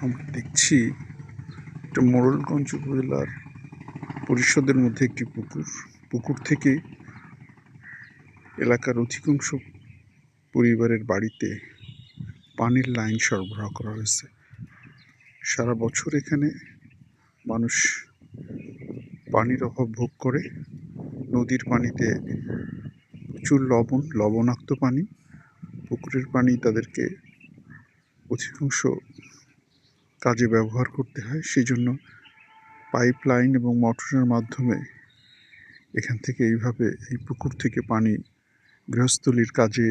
আমরা দেখছি এটা মোড়েলগঞ্জ উপজেলার পরিষদের মধ্যে একটি পুকুর থেকে এলাকার অধিকাংশ পরিবারের বাড়িতে পানির লাইন সরবরাহ করা হয়েছে। সারা বছর এখানে মানুষ পানির অভাব ভোগ করে। নদীর পানিতে প্রচুর লবণাক্ত পানি, পুকুরের পানি তাদেরকে অধিকাংশ কাজে ব্যবহার করতে হয়। সেই জন্য পাইপ লাইন এবং মোটরের মাধ্যমে এখান থেকে এই পুকুর থেকে পানি গৃহস্থলীর কাজে,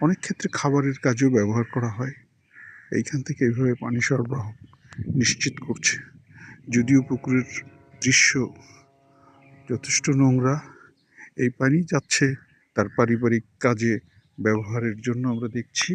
অনেক ক্ষেত্রে খাবারের কাজেও ব্যবহার করা হয়। এইখান থেকে এইভাবে পানি সরবরাহ নিশ্চিত করছে। যদিও পুকুরের দৃশ্য যথেষ্ট নোংরা, এই পানি যাচ্ছে তার পারিবারিক কাজে ব্যবহারের জন্য আমরা দেখছি।